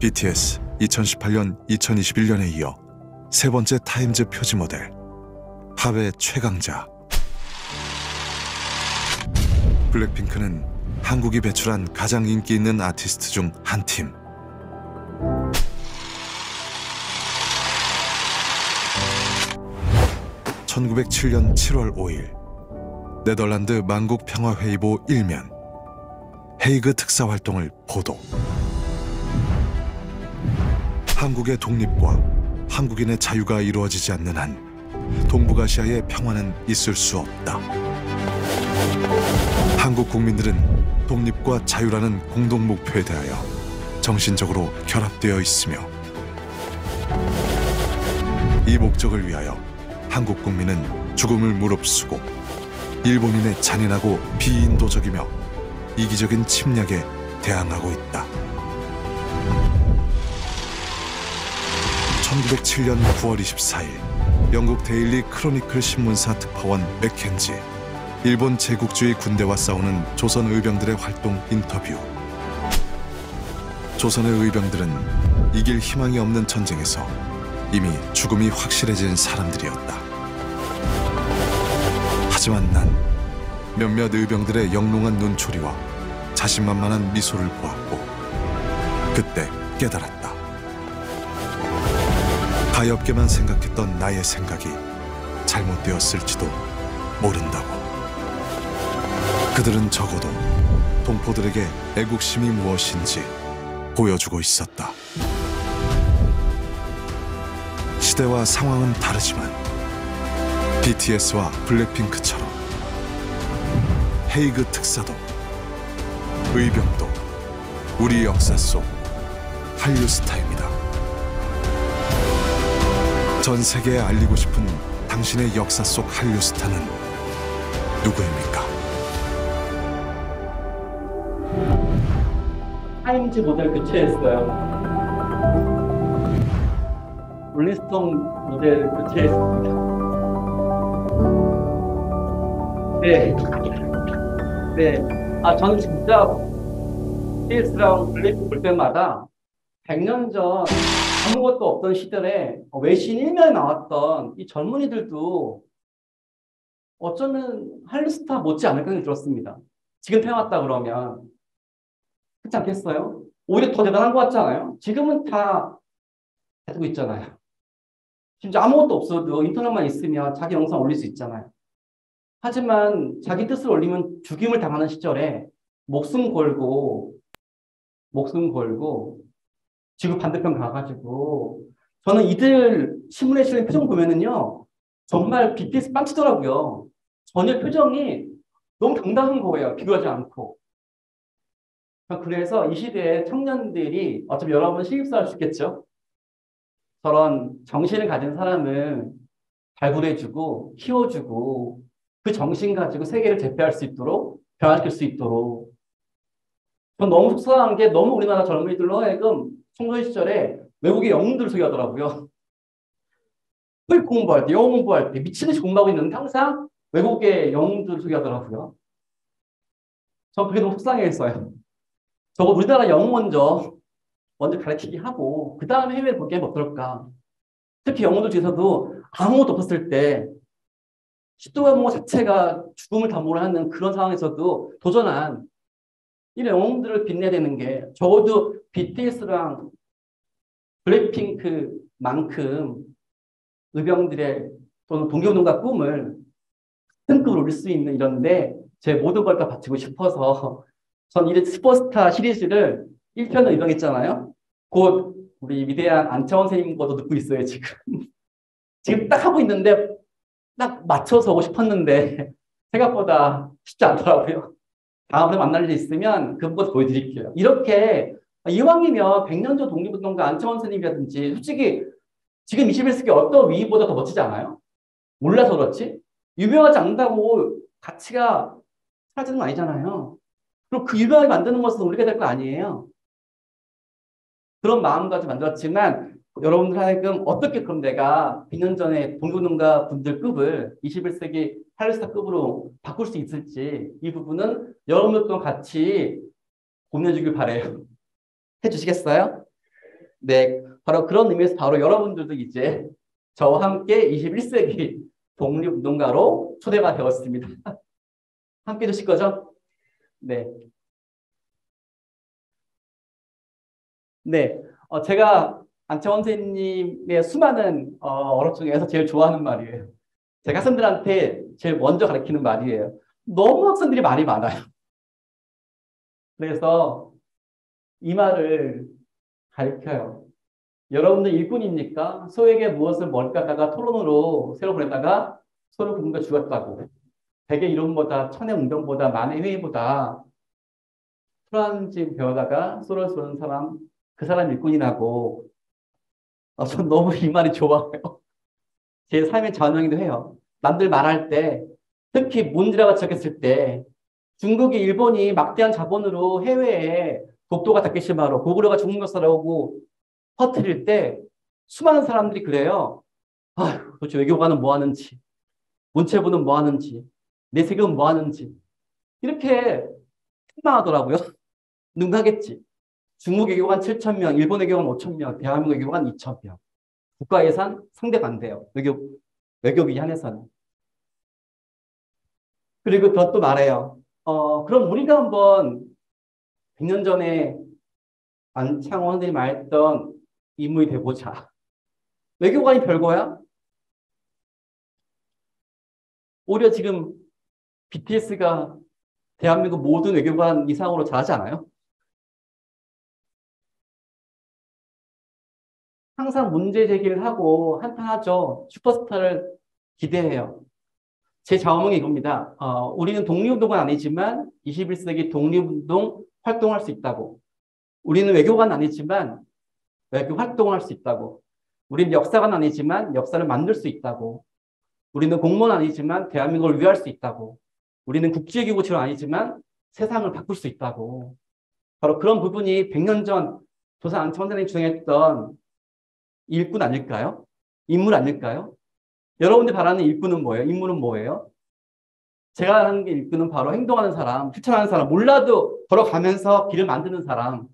BTS 2018년, 2021년에 이어 세 번째 타임즈 표지 모델, 하회 최강자. 블랙핑크는 한국이 배출한 가장 인기 있는 아티스트 중 한 팀. (1907년 7월 5일) 네덜란드 만국 평화회의보 1면, 헤이그 특사 활동을 보도. 한국의 독립과 한국인의 자유가 이루어지지 않는 한 동북아시아의 평화는 있을 수 없다. 한국 국민들은 독립과 자유라는 공동 목표에 대하여 정신적으로 결합되어 있으며, 이 목적을 위하여 한국 국민은 죽음을 무릅쓰고 일본인의 잔인하고 비인도적이며 이기적인 침략에 대항하고 있다. 1907년 9월 24일 영국 데일리 크로니클 신문사 특파원 맥켄지, 일본 제국주의 군대와 싸우는 조선 의병들의 활동 인터뷰. 조선의 의병들은 이길 희망이 없는 전쟁에서 이미 죽음이 확실해진 사람들이었다. 하지만 난 몇몇 의병들의 영롱한 눈초리와 자신만만한 미소를 보았고, 그때 깨달았다. 가엾게만 생각했던 나의 생각이 잘못되었을지도 모른다고. 그들은 적어도 동포들에게 애국심이 무엇인지 보여주고 있었다. 시대와 상황은 다르지만 BTS와 블랙핑크처럼 헤이그 특사도, 의병도 우리 역사 속 한류 스타입니다. 전 세계에 알리고 싶은 당신의 역사 속 한류 스타는 누구입니까? 타임즈 모델 교체했어요. 롤링스톤 모델 교체했습니다. 네. 저는 진짜 BTS랑 블랙핑크 볼 때마다 100년 전 아무것도 없던 시절에 외신 1면에 나왔던 이 젊은이들도 어쩌면 한류 스타 못지 않을 생각이 들었습니다. 지금 태어났다 그러면. 그렇지 않겠어요? 오히려 더 대단한 것 같잖아요. 지금은 다 되고 있잖아요. 진짜 아무것도 없어도 인터넷만 있으면 자기 영상 올릴 수 있잖아요. 하지만 자기 뜻을 올리면 죽임을 당하는 시절에 목숨 걸고 지구 반대편 가가지고, 저는 이들 신문에 실린 표정 보면은요, 정말 BTS 빵치더라고요. 전혀 표정이 너무 당당한 거예요. 비교하지 않고. 그래서 이 시대의 청년들이 어차피 여러분 신입사할 수 있겠죠? 저런 정신을 가진 사람을 발굴해주고 키워주고 그 정신 가지고 세계를 제패할 수 있도록, 변화시킬 수 있도록. 전 너무 속상한 게, 너무 우리나라 젊은이들로 하여금 청소년 시절에 외국의 영웅들을 소개하더라고요. 토익 공부할 때, 영어 공부할 때 미친듯이 공부하고 있는데 항상 외국의 영웅들을 소개하더라고요. 전 그게 너무 속상해했어요. 저거 우리나라 영웅 먼저 가르치기 하고 그 다음에 해외를 볼게 하면 어떨까. 특히 영웅들 중에서도 아무것도 없었을 때 시도가 자체가 죽음을 담보로 하는 그런 상황에서도 도전한 이런 영웅들을 빛내야 되는 게, 적어도 BTS랑 블랙핑크만큼 의병들의 또는 동교동과 꿈을 등급을 올릴 수 있는 이런데 제 모든 걸 다 바치고 싶어서 전 이 슈퍼스타 시리즈를 1편을 의병했잖아요. 곧 우리 위대한 안채원 선생님 것도 듣고 있어요, 지금. 지금 딱 하고 있는데 딱 맞춰서 오고 싶었는데 생각보다 쉽지 않더라고요. 다음에 만날 일 있으면 그것 보여드릴게요. 이렇게 이왕이면 100년 전 독립운동가 안채원 선생님이라든지, 솔직히 지금 21세기 어떤 위인보다 더 멋지지 않아요? 몰라서 그렇지? 유명하지 않다고 가치가 사라지는 거 아니잖아요. 그럼 그 유명하게 만드는 것은 우리가 될 거 아니에요. 그런 마음가짐 만들었지만 여러분들 하여금 어떻게 그럼 내가 100년 전에 동교농가 분들 급을 21세기 한류스타 급으로 바꿀 수 있을지, 이 부분은 여러분들과 같이 고민해 주길 바래요. 해주시겠어요? 네, 바로 그런 의미에서 바로 여러분들도 이제 저와 함께 21세기 독립운동가로 초대가 되었습니다. 함께 해주실 거죠? 네. 네. 제가 안채원 선생님의 수많은 언어 중에서 제일 좋아하는 말이에요. 제가 학생들한테 제일 먼저 가르치는 말이에요. 너무 학생들이 말이 많아요. 그래서 이 말을 가르쳐요. 여러분들 일꾼입니까? 소에게 무엇을 뭘까다가 토론으로 새로 보냈다가 서로 굶겨 죽었다고. 대개 이론보다 천의 운동보다 만의 회의보다 프란집 배우다가 쏘를 쏘는 사람 그 사람 일꾼이라고. 전 너무 이 말이 좋아요. 제 삶의 전형이기도 해요. 남들 말할 때 특히 문제라고 지적했을 때 중국이 일본이 막대한 자본으로 해외에 독도가 다케시마로 고구려가 중국 역사라고 퍼뜨릴 때 수많은 사람들이 그래요. 아휴, 도대체 외교관은 뭐 하는지, 문체부는 뭐 하는지, 내세금은 뭐 하는지 이렇게 실망하더라고요. 능가하겠지. 중국 외교관 7,000명, 일본 외교관 5,000명, 대한민국 외교관 2,000명. 국가 예산 상대가 안 돼요. 외교비 한해서는. 그리고 더 또 말해요. 그럼 우리가 한번 100년 전에 안창호 선생님이 말했던 인물이 돼보자. 외교관이 별거야? 오히려 지금 BTS가 대한민국 모든 외교관 이상으로 잘하지 않아요? 항상 문제 제기를 하고 한탄하죠. 슈퍼스타를 기대해요. 제 자문이 이겁니다. 우리는 독립운동은 아니지만 21세기 독립운동 활동할 수 있다고. 우리는 외교관 아니지만 외교 활동을 할 수 있다고. 우리는 역사관 아니지만 역사를 만들 수 있다고. 우리는 공무원 아니지만 대한민국을 위할 수 있다고. 우리는 국제기구 지원 아니지만 세상을 바꿀 수 있다고. 바로 그런 부분이 100년 전 조선 안창원 선생님이 주장했던 일꾼 아닐까요? 인물 아닐까요? 여러분들이 바라는 일꾼은 뭐예요? 인물은 뭐예요? 제가 하는 게 일꾼은 바로 행동하는 사람, 실천하는 사람, 몰라도 걸어가면서 길을 만드는 사람.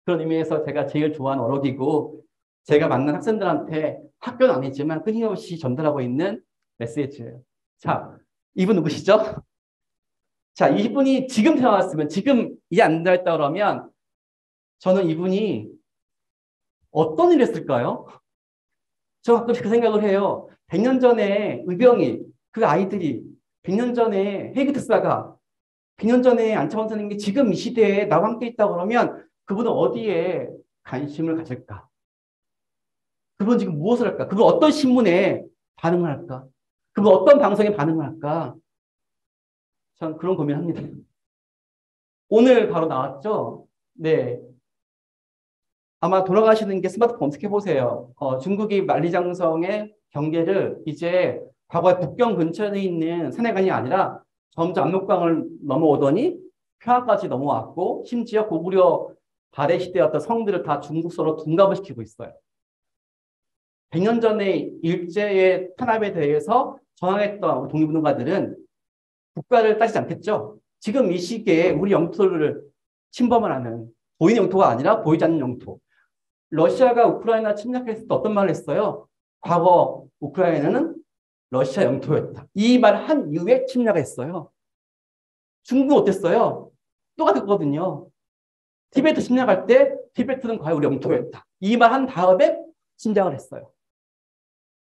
그런 의미에서 제가 제일 좋아하는 어록이고 제가 만난 학생들한테 학교는 아니지만 끊임없이 전달하고 있는 메시지예요. 자, 이분 누구시죠? 자, 이분이 지금 태어났으면 지금 이해 안 됐다 그러면 저는 이분이 어떤 일을 했을까요? 저 가끔씩 그 생각을 해요. 100년 전에 의병이, 그 아이들이 100년 전에 헤이그 특사가 100년 전에 안창원 선생님이 지금 이 시대에 나와 함께 있다 그러면 그분은 어디에 관심을 가질까? 그분 지금 무엇을 할까? 그분 어떤 신문에 반응을 할까? 그분 어떤 방송에 반응을 할까? 전 그런 고민합니다. 오늘 바로 나왔죠? 네. 아마 돌아가시는 게 스마트폰 검색해 보세요. 중국이 만리장성의 경계를 이제 과거에 북경 근처에 있는 산해관이 아니라 점점 압록강을 넘어오더니 평화까지 넘어왔고 심지어 고구려 발해 시대였던 성들을 다 중국서로 둔갑을 시키고 있어요. 100년 전에 일제의 탄압에 대해서 저항했던 독립운동가들은 국가를 따지지 않겠죠. 지금 이 시기에 우리 영토를 침범을 하는 보이는 영토가 아니라 보이지 않는 영토. 러시아가 우크라이나 침략했을 때 어떤 말을 했어요? 과거 우크라이나는 러시아 영토였다. 이 말 한 이후에 침략했어요. 중국은 어땠어요? 똑같았거든요. 티베트 침략할 때 티베트는 과거 우리 영토였다. 이 말 한 다음에 침략을 했어요.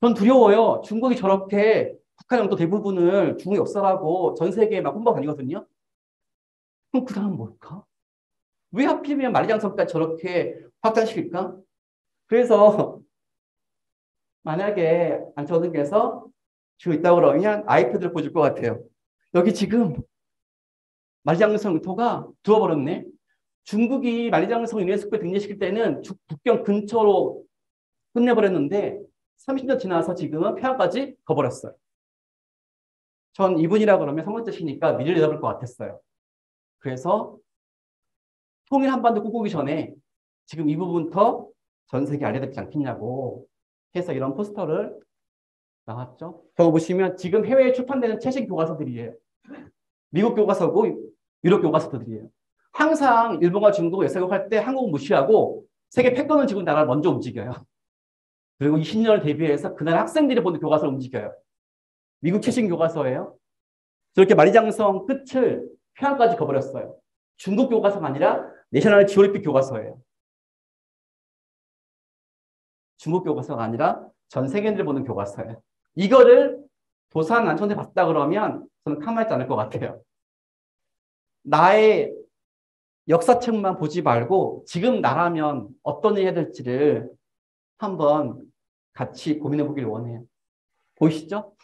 전 두려워요. 중국이 저렇게 북한 영토 대부분을 중국 역사라고 전 세계에 막 홍보 다니거든요. 그럼 그 다음은 뭘까? 왜 하필이면 만리장성까지 저렇게 확장시킬까? 그래서 만약에 안창원 선생님께서 지금 있다고 그러면 아이패드를 보여줄 것 같아요. 여기 지금 만리장성 영토가 두어버렸네. 중국이 만리장성 유네스코에 등재시킬 때는 북경 근처로 끝내버렸는데 30년 지나서 지금은 폐하까지 가버렸어요. 전 이분이라 그러면 성원뜻이니까 미래를 내다볼 것 같았어요. 그래서 통일 한반도 꿈꾸기 전에 지금 이 부분부터 전 세계에 알려야 되지 않겠냐고 해서 이런 포스터를 나왔죠. 저거 보시면 지금 해외에 출판되는 최신 교과서들이에요. 미국 교과서고 유럽 교과서들이에요. 항상 일본과 중국 외세국할 때 한국은 무시하고 세계 패권을 쥐고 나라를 먼저 움직여요. 그리고 20년을 대비해서 그 나라 학생들이 보는 교과서를 움직여요. 미국 최신 교과서예요. 저렇게 만리장성 끝을 평양까지 가버렸어요. 중국 교과서가 아니라 내셔널 지오그래픽 교과서예요. 중국 교과서가 아니라 전 세계인들이 보는 교과서예요. 이거를 도산 난천대 봤다 그러면 저는 가만히 있지 않을 것 같아요. 나의 역사책만 보지 말고 지금 나라면 어떤 일 해야 될지를 한번 같이 고민해 보기를 원해요. 보이시죠?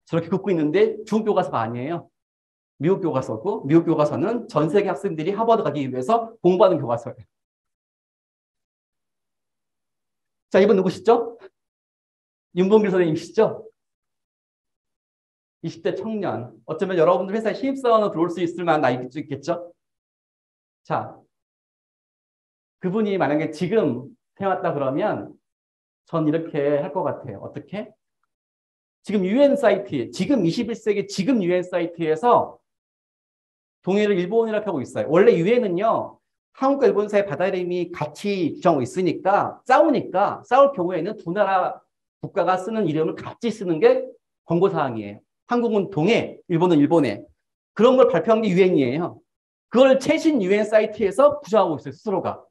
저렇게 긋고 있는데 중국 교과서가 아니에요. 미국 교과서고 미국 교과서는 전 세계 학생들이 하버드 가기 위해서 공부하는 교과서예요. 자, 이분 누구시죠? 윤봉길 선생님이시죠? 20대 청년. 어쩌면 여러분들 회사에 신입사원으로 들어올 수 있을 만한 나이일 수 있겠죠? 자, 그분이 만약에 지금 태어났다 그러면 전 이렇게 할 것 같아요. 어떻게? 지금 UN 사이트, 지금 21세기 지금 UN 사이트에서 동해를 일본이라고 하고 있어요. 원래 UN은요, 한국과 일본 사이 바다 이름이 같이 규정하고 있으니까 싸우니까 싸울 경우에는 두 나라 국가가 쓰는 이름을 같이 쓰는 게 권고사항이에요. 한국은 동해, 일본은 일본해. 그런 걸 발표한 게 UN이에요. 그걸 최신 UN 사이트에서 부정하고 있어요, 스스로가.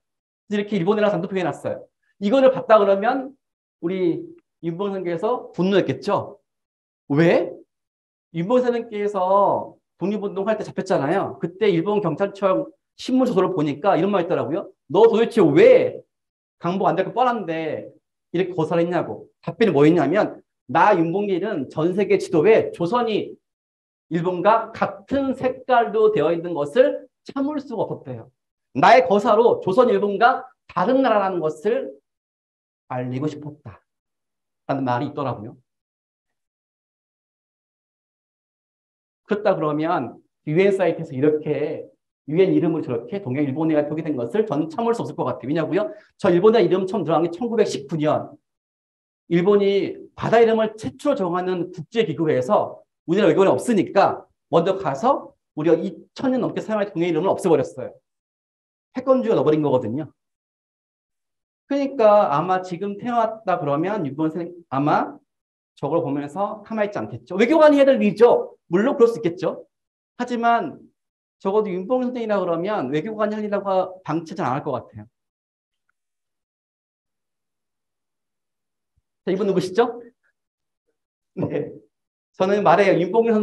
이렇게 일본이랑 단독표현 해놨어요. 이거를 봤다 그러면 우리 윤봉길 선생님께서 분노했겠죠? 왜? 윤봉길 선생님께서 독립운동할 때 잡혔잖아요. 그때 일본 경찰청 신문 조서를 보니까 이런 말 있더라고요. 너 도대체 왜 강복 안 될 거 뻔한데 이렇게 고사를 했냐고. 답변이 뭐였냐면 나 윤봉길은 전 세계 지도에 조선이 일본과 같은 색깔로 되어 있는 것을 참을 수가 없었대요. 나의 거사로 조선 일본과 다른 나라라는 것을 알리고 싶었다. 라는 말이 있더라고요. 그렇다 그러면 UN 사이트에서 이렇게 UN 이름을 저렇게 동양 일본어가 표기된 것을 저는 참을 수 없을 것 같아요. 왜냐고요? 저 일본어 이름 처음 들어간 게 1919년. 일본이 바다 이름을 최초로 정하는 국제기구에서 우리나라 외교관이 없으니까 먼저 가서 우리가 2000년 넘게 사용할 동양 이름을 없애버렸어요. 패권주의가 넣어버린 거거든요. 그러니까 아마 지금 태어났다 그러면 일본 선생 아마 저걸 보면서 가만히 있지 않겠죠. 외교관이 해야 될 일이죠. 물론 그럴 수 있겠죠. 하지만 적어도 윤봉길 선생이라 그러면 외교관이 할 일이라고 방치하지 않을 것 같아요. 자, 이분 누구시죠? 네. 저는 말해요. 윤봉길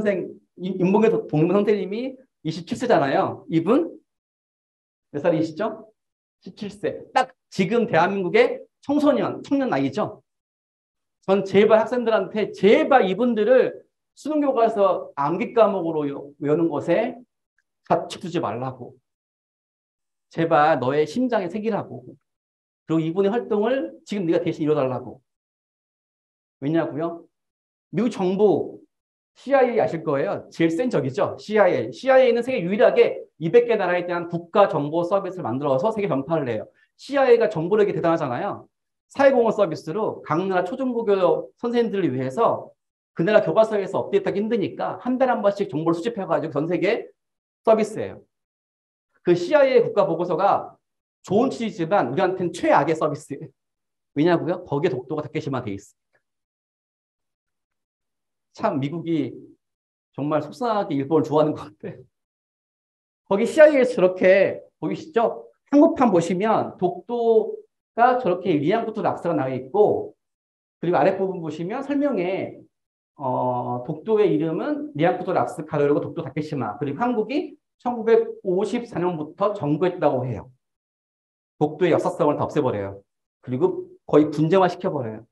독립 선생님이 27세잖아요. 이분 몇 살이시죠? 17세. 딱 지금 대한민국의 청년 나이죠. 전 제발 학생들한테 제발 이분들을 수능 교과서 암기 과목으로 외우는 것에 갖춰두지 말라고. 제발 너의 심장에 새기라고. 그리고 이분의 활동을 지금 네가 대신 이뤄달라고. 왜냐고요? 미국 정부 CIA 아실 거예요. 제일 센 적이죠. CIA. CIA는 세계 유일하게 200개 나라에 대한 국가 정보 서비스를 만들어서 세계 전파를 해요. CIA가 정보력이 대단하잖아요. 사회공헌 서비스로 각 나라 초중고교 선생님들을 위해서 그 나라 교과서에서 업데이트하기 힘드니까 한 달에 한 번씩 정보를 수집해가지고 전 세계 서비스예요. 그 CIA 국가 보고서가 좋은 취지지만 우리한테는 최악의 서비스예요. 왜냐고요? 거기에 독도가 다케시마에 돼 있습니다. 참 미국이 정말 속상하게 일본을 좋아하는 것 같아요. 거기 CIA에서 저렇게 보이시죠? 한국판 보시면 독도가 저렇게 리앙쿠토 락스가 나와 있고 그리고 아랫부분 보시면 설명에 독도의 이름은 리앙쿠토 락스 가로열고 독도 다케시마 그리고 한국이 1954년부터 점거했다고 해요. 독도의 역사성을 다 없애버려요. 그리고 거의 분쟁화 시켜버려요.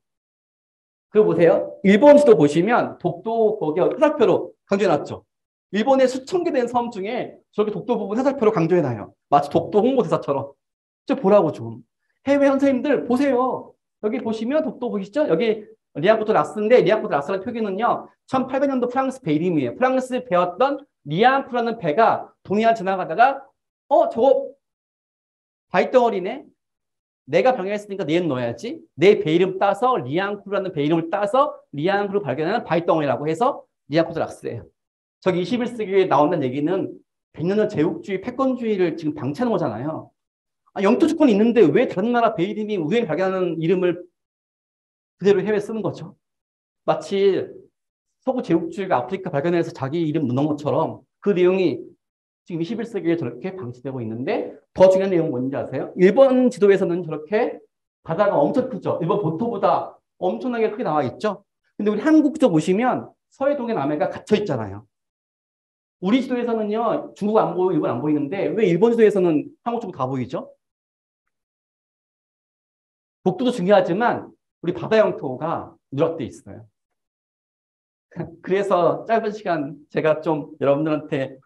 그거 보세요. 일본 지도 보시면 독도 거기 화살표로 강조해놨죠. 일본의 수천 개 된 섬 중에 저렇게 독도 부분 화살표로 강조해놔요. 마치 독도 홍보대사처럼. 좀 보라고 좀. 해외 선생님들 보세요. 여기 보시면 독도 보이시죠? 여기 리앙쿠토 락스인데 리앙쿠토 락스라는 표기는요. 1800년도 프랑스 배 이름이에요. 프랑스 배웠던 리앙쿠라는 배가 동해안 지나가다가 저거 바위덩어리네. 내가 병행했으니까 얘는 넣어야지. 내 배 이름 따서 리앙쿠라는 배 이름을 따서 리앙쿠를 발견하는 바위덩어리라고 해서 리앙쿠토 락스예요. 저기 21세기에 나온다는 얘기는 100년 전 제국주의, 패권주의를 지금 방치하는 거잖아요. 아, 영토 주권이 있는데 왜 다른 나라 베이든이 우연히 발견하는 이름을 그대로 해외에 쓰는 거죠? 마치 서구 제국주의가 아프리카 발견해서 자기 이름 넣은 것처럼 그 내용이 지금 21세기에 저렇게 방치되고 있는데 더 중요한 내용은 뭔지 아세요? 일본 지도에서는 저렇게 바다가 엄청 크죠. 일본 본토보다 엄청나게 크게 나와 있죠. 근데 우리 한국 쪽 보시면 서해동해 남해가 갇혀 있잖아요. 우리 지도에서는요, 중국 안 보이고 일본 안 보이는데 왜 일본 지도에서는 한국 쪽은 다 보이죠? 복도도 중요하지만 우리 바다 영토가 누락돼 있어요. 그래서 짧은 시간 제가 좀 여러분들한테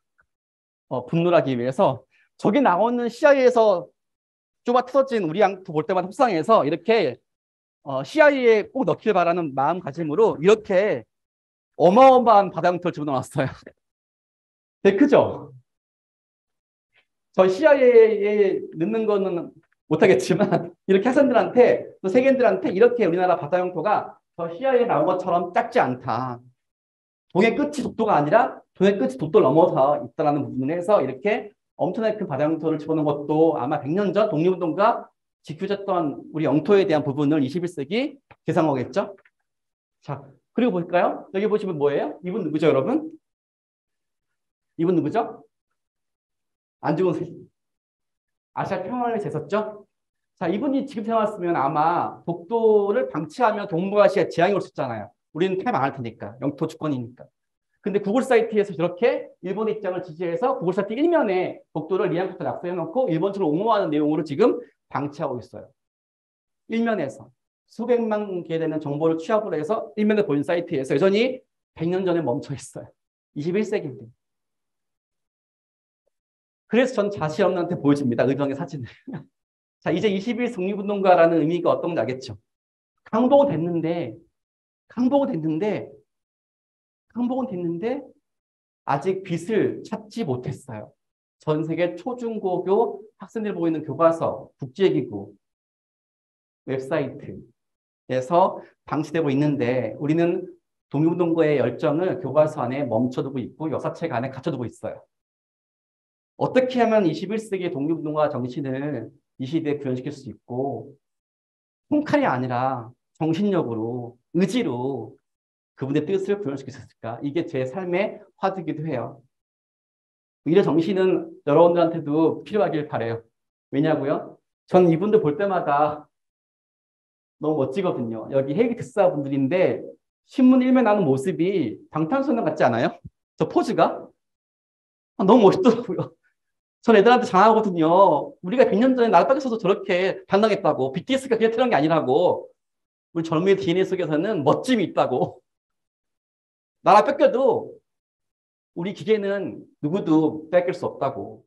분노를 하기 위해서 저기 나오는 CIA에서 좁아 틀어진 우리 양토 볼 때마다 속상해서 이렇게 CIA에 꼭 넣길 바라는 마음가짐으로 이렇게 어마어마한 바다 영토를 집어넣었어요. 되게 크죠? 저 CIA에 넣는 거는 못하겠지만 이렇게 학생들한테 또 세계인들한테 이렇게 우리나라 바다 영토가 저 CIA에 나온 것처럼 작지 않다. 동해 끝이 독도가 아니라 동해 끝이 독도를 넘어서 있다는 부분을 해서 이렇게 엄청나게 큰 바다 영토를 집어넣은 것도 아마 100년 전 독립운동가 지켜졌던 우리 영토에 대한 부분을 21세기 개성한 거겠죠? 자, 그리고 볼까요? 여기 보시면 뭐예요? 이분 누구죠, 여러분? 이분 누구죠? 안중근 선생님. 아시아 평화를 제섰죠? 자, 이분이 지금 태어났으면 아마 독도를 방치하면 동북아시아 재앙이 올 수 있잖아요. 우리는 패 망할 테니까. 영토 주권이니까. 근데 구글 사이트에서 저렇게 일본의 입장을 지지해서 구글 사이트 일면에 독도를 리안부터 낙서해놓고 일본처럼 옹호하는 내용으로 지금 방치하고 있어요. 일면에서. 수백만 개 되는 정보를 취합을 해서 일면에 보인 사이트에서 여전히 100년 전에 멈춰 있어요. 21세기인데. 그래서 전 자신 없는한테 보여줍니다. 의정의 사진을. 자, 이제 21 독립운동가라는 의미가 어떤 건지 알겠죠? 강복은 됐는데 아직 빛을 찾지 못했어요. 전 세계 초중고교 학생들 보고 있는 교과서, 국제기구, 웹사이트에서 방치되고 있는데 우리는 독립운동가의 열정을 교과서 안에 멈춰두고 있고 역사책 안에 갇혀두고 있어요. 어떻게 하면 21세기 독립운동가 정신을 이 시대에 구현시킬 수 있고 콩칼이 아니라 정신력으로, 의지로 그분의 뜻을 구현시킬 수 있을까? 이게 제 삶의 화두이기도 해요. 이런 정신은 여러분들한테도 필요하길 바라요. 왜냐고요? 전 이분들 볼 때마다 너무 멋지거든요. 여기 헬기 특사분들인데 신문 일면 나오는 모습이 방탄소년 같지 않아요? 저 포즈가? 너무 멋있더라고요. 전 애들한테 자랑하거든요. 우리가 100년 전에 나라 뺏겼어도 저렇게 당당했다고. BTS가 그냥 태어난 게 아니라고. 우리 젊은이 DNA 속에서는 멋짐이 있다고. 나라 뺏겨도 우리 기계는 누구도 뺏길 수 없다고.